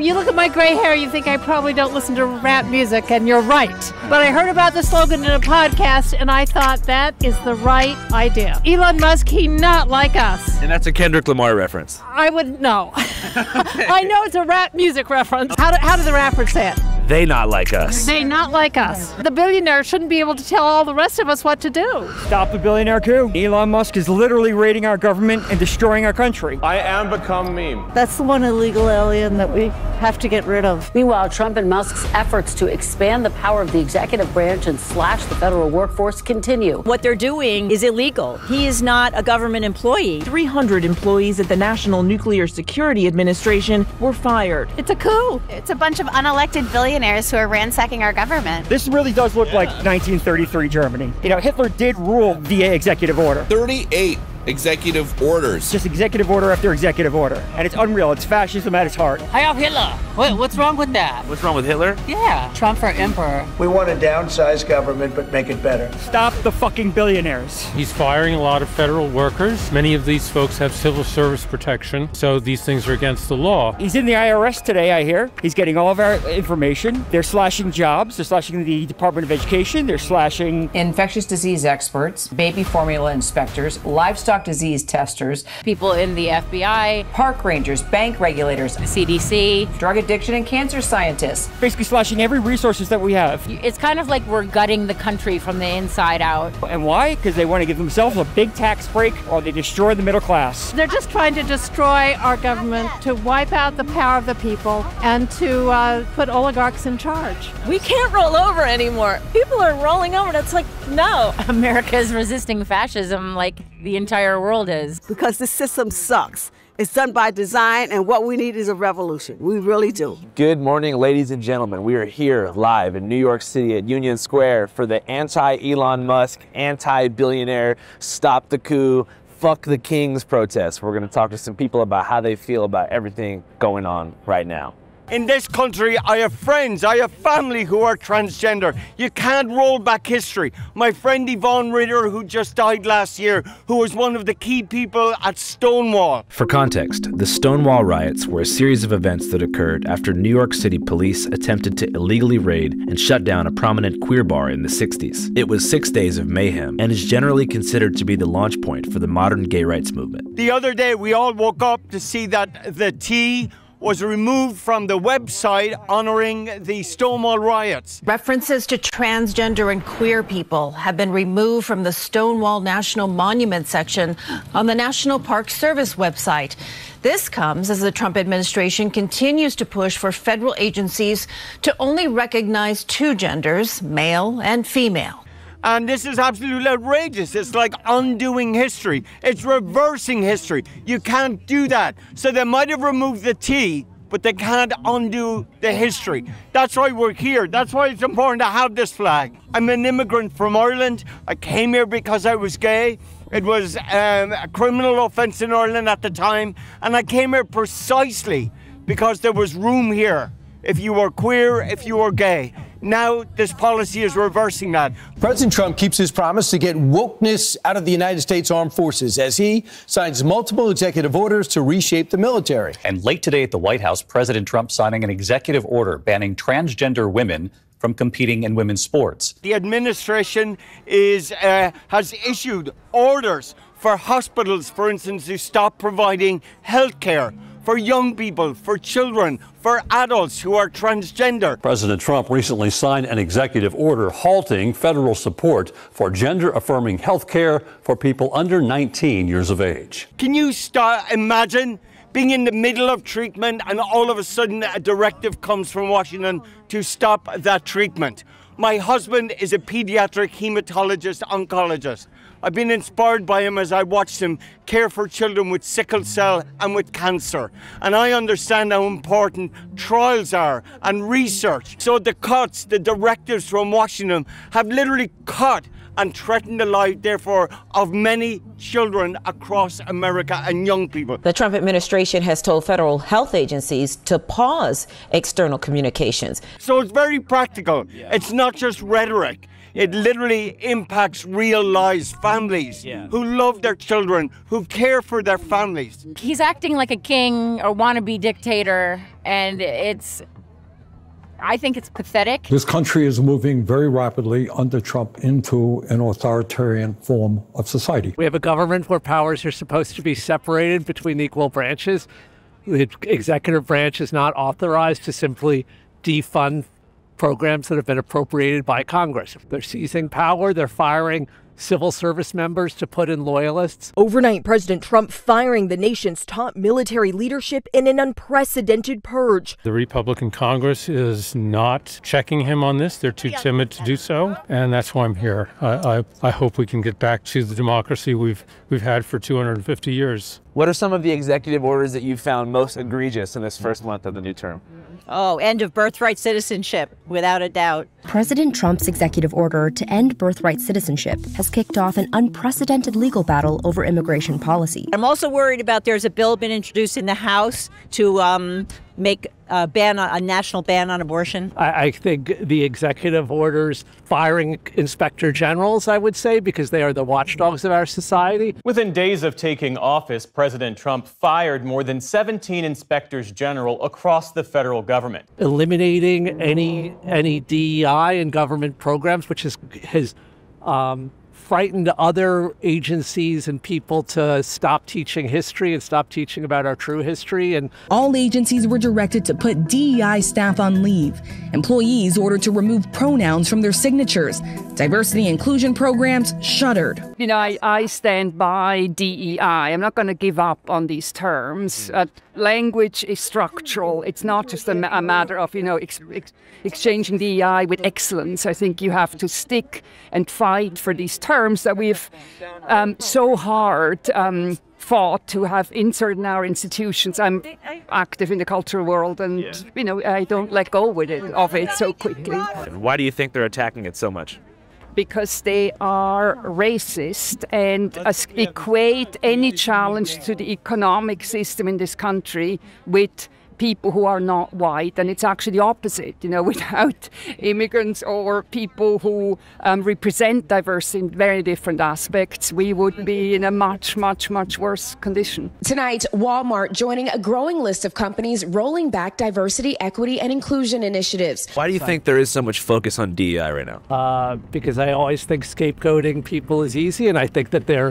You look at my gray hair, you think I probably don't listen to rap music, and you're right. But I heard about the slogan in a podcast, and I thought that is the right idea. Elon Musk, he not like us. And that's a Kendrick Lamar reference. I wouldn't know. I know it's a rap music reference. How do the rappers say it? They not like us. They not like us. The billionaire shouldn't be able to tell all the rest of us what to do. Stop the billionaire coup. Elon Musk is literally raiding our government and destroying our country. I am become meme. That's the one illegal alien that we have to get rid of. Meanwhile, Trump and Musk's efforts to expand the power of the executive branch and slash the federal workforce continue. What they're doing is illegal. He is not a government employee. 300 employees at the National Nuclear Security Administration were fired. It's a coup. It's a bunch of unelected billionaires who are ransacking our government. This really does look like 1933 Germany. You know, Hitler did rule via executive order. 38 executive orders. Just executive order after executive order. And it's unreal. It's fascism at its heart. Hi, Hitler. What's wrong with that? What's wrong with Hitler? Yeah, Trump for emperor. We want to downsize government, but make it better. Stop the fucking billionaires. He's firing a lot of federal workers. Many of these folks have civil service protection, so these things are against the law. He's in the IRS today, I hear. He's getting all of our information. They're slashing jobs. They're slashing the Department of Education. They're slashing infectious disease experts, baby formula inspectors, livestock disease testers, people in the FBI, park rangers, bank regulators, CDC, drug addiction and cancer scientists. Basically slashing every resources that we have. It's kind of like we're gutting the country from the inside out. And why? Because they want to give themselves a big tax break or they destroy the middle class. They're just trying to destroy our government, to wipe out the power of the people, and to put oligarchs in charge. We can't roll over anymore. People are rolling over, and it's like, no. America is resisting fascism like the entire world is. Because this system sucks. It's done by design, and what we need is a revolution. We really do. Good morning, ladies and gentlemen. We are here live in New York City at Union Square for the anti-Elon Musk, anti-billionaire, stop the coup, fuck the kings protest. We're going to talk to some people about how they feel about everything going on right now. In this country, I have friends, I have family who are transgender. You can't roll back history. My friend Yvonne Ritter, who just died last year, who was one of the key people at Stonewall. For context, the Stonewall riots were a series of events that occurred after New York City police attempted to illegally raid and shut down a prominent queer bar in the 60s. It was 6 days of mayhem and is generally considered to be the launch point for the modern gay rights movement. The other day, we all woke up to see that the T was removed from the website honoring the Stonewall riots. References to transgender and queer people have been removed from the Stonewall National Monument section on the National Park Service website. This comes as the Trump administration continues to push for federal agencies to only recognize two genders, male and female. And this is absolutely outrageous. It's like undoing history. It's reversing history. You can't do that. So they might have removed the T, but they can't undo the history. That's why we're here. That's why it's important to have this flag. I'm an immigrant from Ireland. I came here because I was gay. It was a criminal offense in Ireland at the time. And I came here precisely because there was room here. If you were queer, if you were gay. Now this policy is reversing that. President Trump keeps his promise to get wokeness out of the United States Armed Forces as he signs multiple executive orders to reshape the military. And late today at the White House, President Trump signing an executive order banning transgender women from competing in women's sports. The administration has issued orders for hospitals, for instance, to stop providing health care for young people, for children, for adults who are transgender. President Trump recently signed an executive order halting federal support for gender-affirming health care for people under 19 years of age. Can you imagine being in the middle of treatment and all of a sudden a directive comes from Washington to stop that treatment? My husband is a pediatric hematologist oncologist. I've been inspired by him as I watched him care for children with sickle cell and with cancer. And I understand how important trials are and research. So the cuts, the directives from Washington have literally cut and threatened the life, therefore, of many children across America and young people. The Trump administration has told federal health agencies to pause external communications. So it's very practical. It's not just rhetoric. It literally impacts real lives, families who love their children, who care for their families. He's acting like a king or wannabe dictator, and I think it's pathetic. This country is moving very rapidly under Trump into an authoritarian form of society. We have a government where powers are supposed to be separated between equal branches. The executive branch is not authorized to simply defund programs that have been appropriated by Congress. They're seizing power, they're firing civil service members to put in loyalists. Overnight, President Trump firing the nation's top military leadership in an unprecedented purge. The Republican Congress is not checking him on this. They're too timid to do so, and that's why I'm here. I hope we can get back to the democracy we've had for 250 years. What are some of the executive orders that you found most egregious in this first month of the new term? Oh, end of birthright citizenship, without a doubt. President Trump's executive order to end birthright citizenship has kicked off an unprecedented legal battle over immigration policy. I'm also worried about there's a bill been introduced in the House to make a national ban on abortion. I think the executive orders firing inspector generals, I would say, because they are the watchdogs of our society. Within days of taking office, President Trump fired more than 17 inspectors general across the federal government. Eliminating any DEI in government programs, which has frightened other agencies and people to stop teaching history and stop teaching about our true history. And all agencies were directed to put DEI staff on leave. Employees ordered to remove pronouns from their signatures. Diversity inclusion programs shuttered. You know, I stand by DEI. I'm not going to give up on these terms. Language is structural. It's not just a matter of, exchanging DEI with excellence. I think you have to stick and fight for these terms that we've so hard fought to have inserted in our institutions. I'm active in the cultural world, and I don't let go of it so quickly. And why do you think they're attacking it so much? Because they are racist and equate any challenge to the economic system in this country with people who are not white, and it's actually the opposite. Without immigrants or people who represent diversity in very different aspects, we would be in a much, much, much worse condition. Tonight, Walmart joining a growing list of companies rolling back diversity, equity, and inclusion initiatives. Why do you think there is so much focus on DEI right now? Because I always think scapegoating people is easy, and I think that they're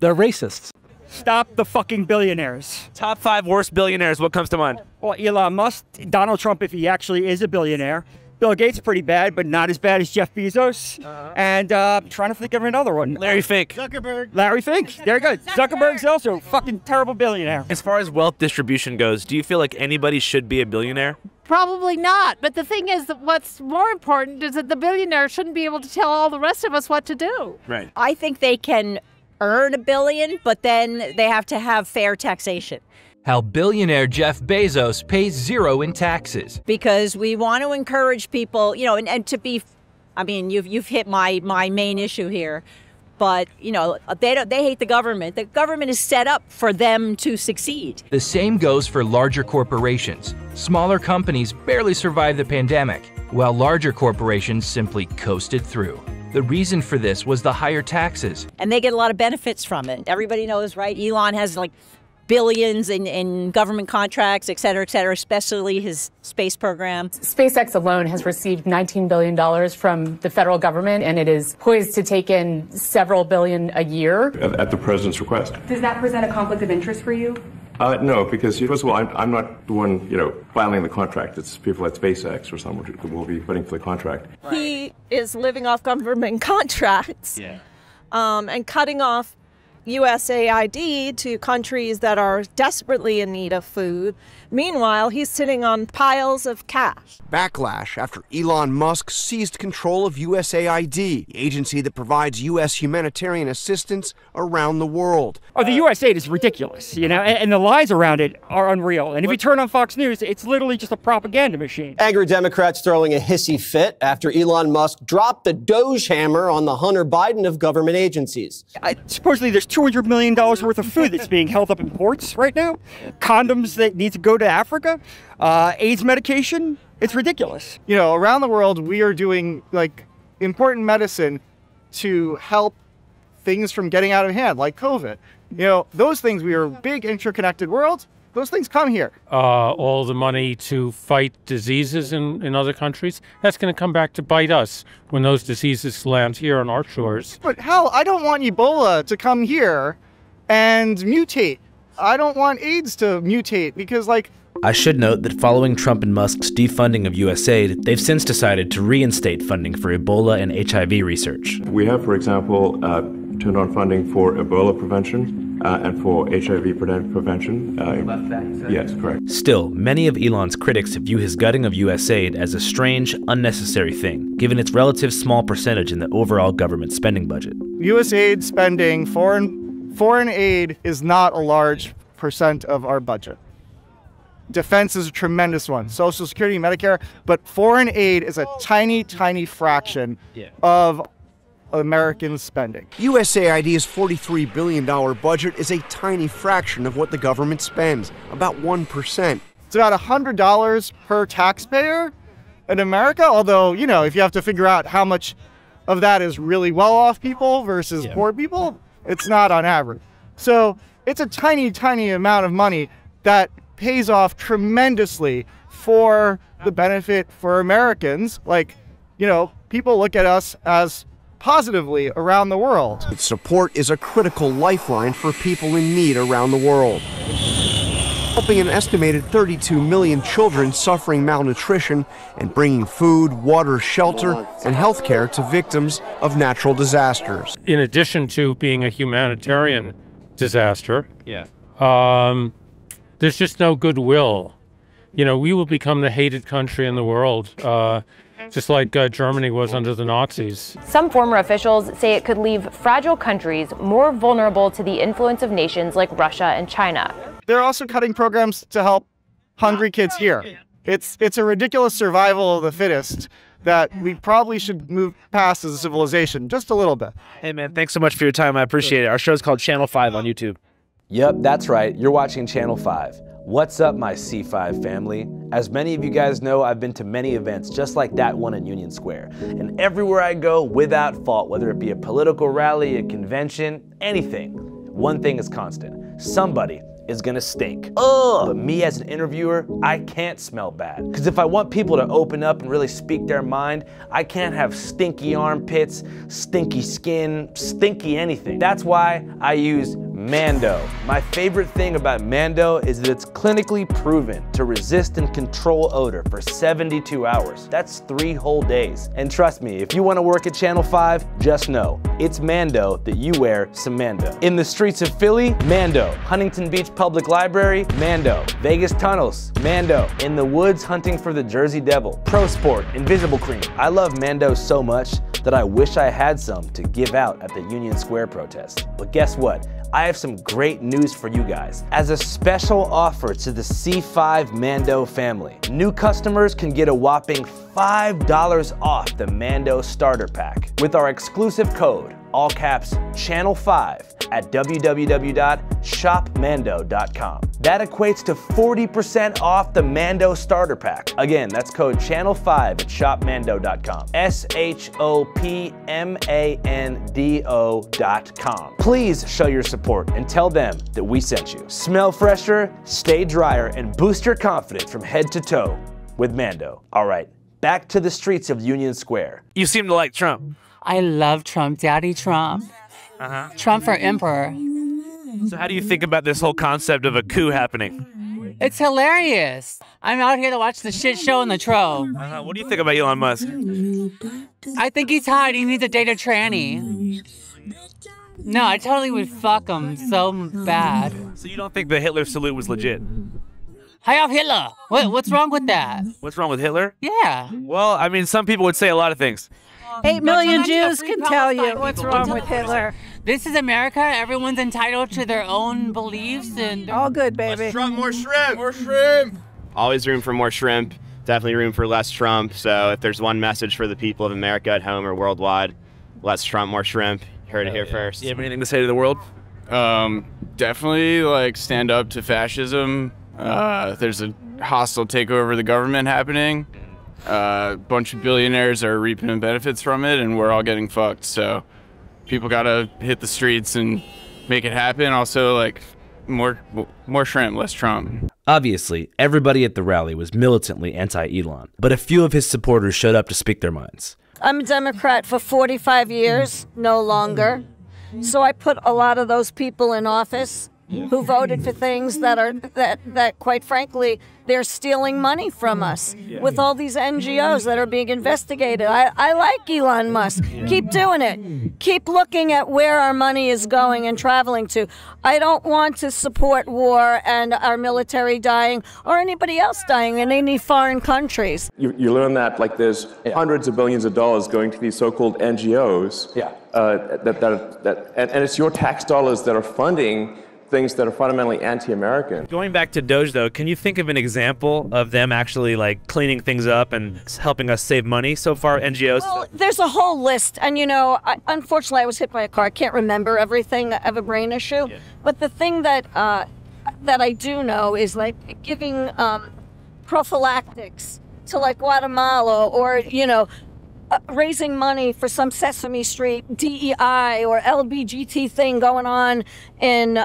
racists. Stop the fucking billionaires. Top 5 worst billionaires, what comes to mind? Well, Elon Musk, Donald Trump, if he actually is a billionaire. Bill Gates, pretty bad, but not as bad as Jeff Bezos. And trying to think of another one. Larry Fink. Larry Fink. There you go. Zuckerberg's also a fucking terrible billionaire. As far as wealth distribution goes, do you feel like anybody should be a billionaire? Probably not. But the thing is that what's more important is that the billionaire shouldn't be able to tell all the rest of us what to do. Right. I think they can earn $1 billion, but then they have to have fair taxation. How billionaire Jeff Bezos pays 0 in taxes. Because we want to encourage people, and to be, you've hit my main issue here, but they hate the government. The government is set up for them to succeed. The same goes for larger corporations. Smaller companies barely survived the pandemic, while larger corporations simply coasted through. The reason for this was the higher taxes. And they get a lot of benefits from it. Everybody knows, right? Elon has billions in government contracts, et cetera, especially his space program. SpaceX alone has received $19 billion from the federal government, and it is poised to take in several billion a year. At the president's request. Does that present a conflict of interest for you? No, because first of all, I'm not the one, filing the contract. It's people at SpaceX or someone who will be putting for the contract. He is living off government contracts and cutting off USAID to countries that are desperately in need of food. Meanwhile, he's sitting on piles of cash. Backlash after Elon Musk seized control of USAID, the agency that provides U.S. humanitarian assistance around the world. Oh, the USAID is ridiculous, and the lies around it are unreal. And if you turn on Fox News, it's literally just a propaganda machine. Angry Democrats throwing a hissy fit after Elon Musk dropped the Doge hammer on the Hunter Biden of government agencies. Supposedly there's $200 million worth of food that's being held up in ports right now. Condoms that need to go to Africa. AIDS medication. It's ridiculous. Around the world, we are doing important medicine to help things from getting out of hand, like COVID. You know, those things, we are a big interconnected world. Those things come here. All the money to fight diseases in other countries, that's going to come back to bite us when those diseases land here on our shores. But hell, I don't want Ebola to come here and mutate. I don't want AIDS to mutate because, like... I should note that following Trump and Musk's defunding of USAID, they've since decided to reinstate funding for Ebola and HIV research. We have, for example, turned on funding for Ebola prevention and for HIV prevention. Yes, correct. Still, many of Elon's critics view his gutting of USAID as a strange, unnecessary thing, given its relative small percentage in the overall government spending budget. USAID spending, foreign aid is not a large percent of our budget. Defense is a tremendous one. Social Security, Medicare, but foreign aid is a tiny, tiny fraction of American spending. USAID's $43 billion budget is a tiny fraction of what the government spends, about 1%. It's about $100 per taxpayer in America, although, you know, if you have to figure out how much of that is really well-off people versus poor people, it's not on average. So it's a tiny, tiny amount of money that pays off tremendously for the benefit for Americans. Like, you know, people look at us as positively around the world. Its support is a critical lifeline for people in need around the world, helping an estimated 32 million children suffering malnutrition and bringing food, water, shelter, and health care to victims of natural disasters. In addition to being a humanitarian disaster, there's just no goodwill. You know, we will become the hated country in the world, just like Germany was under the Nazis. Some former officials say it could leave fragile countries more vulnerable to the influence of nations like Russia and China. They're also cutting programs to help hungry kids here. It's a ridiculous survival of the fittest that we probably should move past as a civilization, just a little bit. Hey man, thanks so much for your time. I appreciate it. Our show's called Channel 5 on YouTube. Yep, that's right. You're watching Channel 5. What's up, my C5 family? As many of you guys know, I've been to many events just like that one in Union Square. And everywhere I go, without fault, whether it be a political rally, a convention, anything, one thing is constant. Somebody is gonna stink. Ugh! But me as an interviewer, I can't smell bad. Because if I want people to open up and really speak their mind, I can't have stinky armpits, stinky skin, stinky anything. That's why I use Mando. My favorite thing about Mando is that it's clinically proven to resist and control odor for 72 hours. That's 3 whole days. And trust me, if you want to work at Channel 5, just know, it's Mando that you wear some Mando. In the streets of Philly, Mando. Huntington Beach Public Library, Mando. Vegas tunnels, Mando. In the woods hunting for the Jersey Devil. Pro Sport, Invisible Cream. I love Mando so much that I wish I had some to give out at the Union Square protest. But guess what? I have some great news for you guys. As a special offer to the C5 Mando family, new customers can get a whopping $5 off the Mando starter pack with our exclusive code, all caps, Channel 5 at www.shopmando.com. That equates to 40% off the Mando starter pack. Again, that's code Channel 5 at shopmando.com. shopmando.com. Please show your support and tell them that we sent you. Smell fresher, stay drier, and boost your confidence from head to toe with Mando. All right, back to the streets of Union Square. You seem to like Trump. I love Trump, Daddy Trump. Trump for emperor. So how do you think about this whole concept of a coup happening? It's hilarious. I'm out here to watch the shit show in the Trove. What do you think about Elon Musk? I think he's hot. He needs a date a tranny. No, I totally would fuck him so bad. So you don't think the Hitler salute was legit? Hi, off Hitler. What's wrong with that? What's wrong with Hitler? Yeah. Well, I mean, some people would say a lot of things. 8 million Jews can tell you what's wrong with Hitler. This is America. Everyone's entitled to their own beliefs and all good, baby. Trump, more shrimp, more shrimp. Always room for more shrimp. Definitely room for less Trump. So if there's one message for the people of America at home or worldwide, less Trump, more shrimp. Heard it here first. You have anything to say to the world? Definitely like stand up to fascism. There's a hostile takeover of the government happening. A bunch of billionaires are reaping the benefits from it, and we're all getting fucked. So people gotta hit the streets and make it happen. Also, like, more shrimp, less Trump. Obviously, everybody at the rally was militantly anti-Elon, but a few of his supporters showed up to speak their minds. I'm a Democrat for 45 years, no longer. So I put a lot of those people in office who voted for things that quite frankly, they're stealing money from us with all these NGOs that are being investigated. I like Elon Musk. Keep doing it. Keep looking at where our money is going and traveling to. I don't want to support war and our military dying or anybody else dying in any foreign countries. You learn that like there's hundreds of billions of dollars going to these so-called NGOs. And it's your tax dollars that are funding things that are fundamentally anti-American. Going back to Doge, though, can you think of an example of them actually like cleaning things up and helping us save money so far, NGOs? Well, there's a whole list, and you know, unfortunately, I was hit by a car. I can't remember everything. I have a brain issue. Yeah. But the thing that I do know is like giving prophylactics to like Guatemala, or you know, raising money for some Sesame Street DEI or LBGT thing going on in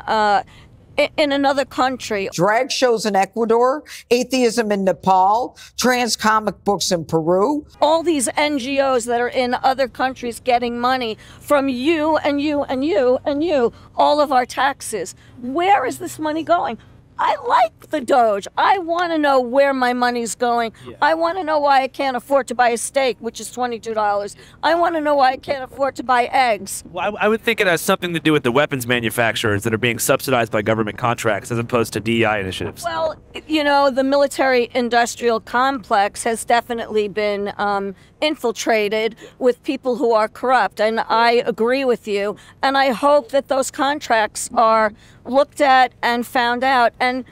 another country. Drag shows in Ecuador, atheism in Nepal, trans comic books in Peru. All these NGOs that are in other countries getting money from you and you and you and you, all of our taxes. Where is this money going? I like the Doge. I want to know where my money's going. Yeah. I want to know why I can't afford to buy a steak, which is $22. I want to know why I can't afford to buy eggs. Well, I would think it has something to do with the weapons manufacturers that are being subsidized by government contracts as opposed to DEI initiatives. Well, you know, the military-industrial complex has definitely been infiltrated with people who are corrupt, and I agree with you. And I hope that those contracts are looked at and found out and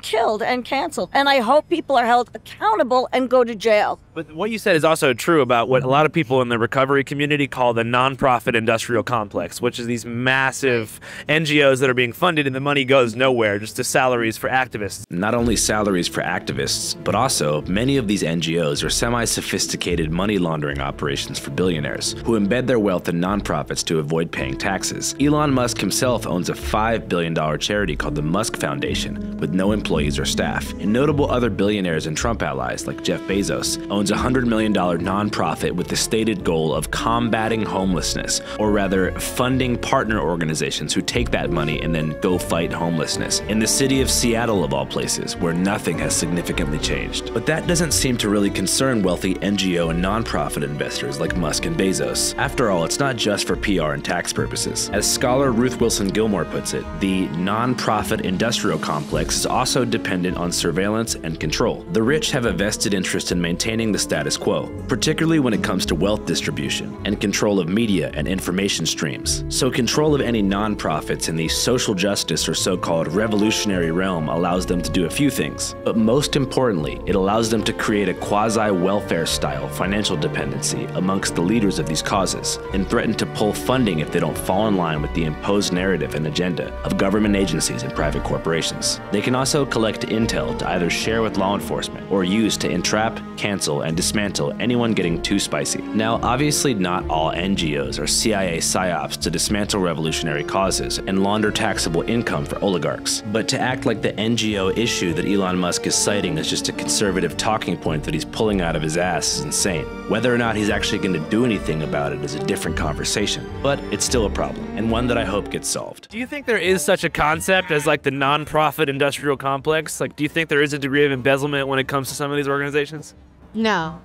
killed and canceled. And I hope people are held accountable and go to jail. But what you said is also true about what a lot of people in the recovery community call the nonprofit industrial complex, which is these massive NGOs that are being funded and the money goes nowhere, just to salaries for activists. Not only salaries for activists, but also many of these NGOs are semi-sophisticated money laundering operations for billionaires who embed their wealth in nonprofits to avoid paying taxes. Elon Musk himself owns a $5 billion charity called the Musk Foundation with no employees or staff. And notable other billionaires and Trump allies like Jeff Bezos owns a $100 million nonprofit with the stated goal of combating homelessness, or rather funding partner organizations who take that money and then go fight homelessness in the city of Seattle of all places, where nothing has significantly changed. But that doesn't seem to really concern wealthy NGO and nonprofit investors like Musk and Bezos. After all, it's not just for PR and tax purposes. As scholar Ruth Wilson Gilmore puts it, the nonprofit industrial complex is also dependent on surveillance and control. The rich have a vested interest in maintaining the status quo, particularly when it comes to wealth distribution and control of media and information streams. So control of any nonprofits in the social justice or so-called revolutionary realm allows them to do a few things. But most importantly, it allows them to create a quasi-welfare style financial dependency amongst the leaders of these causes and threaten to pull funding if they don't fall in line with the imposed narrative and agenda of government agencies and private corporations. They can also collect intel to either share with law enforcement or use to entrap, cancel, and dismantle anyone getting too spicy. Now, obviously not all NGOs are CIA psyops to dismantle revolutionary causes and launder taxable income for oligarchs. But to act like the NGO issue that Elon Musk is citing is just a conservative talking point that he's pulling out of his ass is insane. Whether or not he's actually going to do anything about it is a different conversation. But it's still a problem, and one that I hope gets solved. Do you think there is such a concept as like the nonprofit industrial complex? Like, do you think there is a degree of embezzlement when it comes to some of these organizations? No,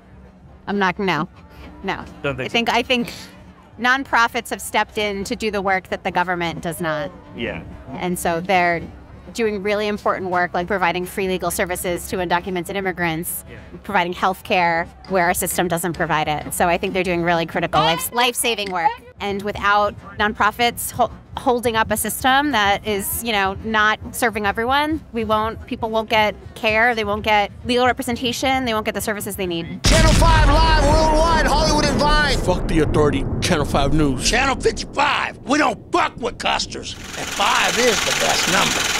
I'm not. No. Don't think I think nonprofits have stepped in to do the work that the government does not. Yeah. And so they're doing really important work, like providing free legal services to undocumented immigrants, providing health care where our system doesn't provide it. So I think they're doing really critical life-saving work. And without nonprofits holding up a system that is, not serving everyone, people won't get care, they won't get legal representation, they won't get the services they need. Channel 5 live worldwide, Hollywood and Vine. Fuck the authority, Channel 5 News. Channel 55, we don't fuck with custers. And 5 is the best number.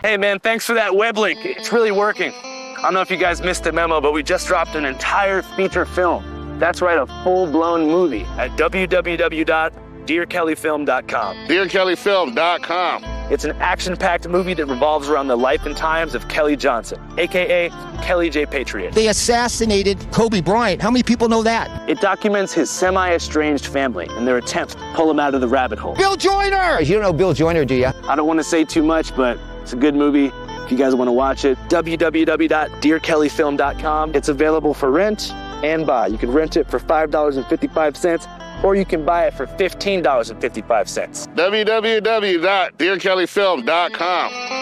Hey man, thanks for that web link. It's really working. I don't know if you guys missed the memo, but we just dropped an entire feature film. That's right, a full-blown movie at www.dearkellyfilm.com. DearKellyFilm.com. It's an action-packed movie that revolves around the life and times of Kelly Johnson, a.k.a. Kelly J. Patriot. They assassinated Kobe Bryant. How many people know that? It documents his semi-estranged family and their attempt to pull him out of the rabbit hole. Bill Joyner! You don't know Bill Joyner, do you? I don't want to say too much, but it's a good movie. If you guys want to watch it, www.dearkellyfilm.com. It's available for rent and buy. You can rent it for $5.55, or you can buy it for $15.55. www.dearkellyfilm.com.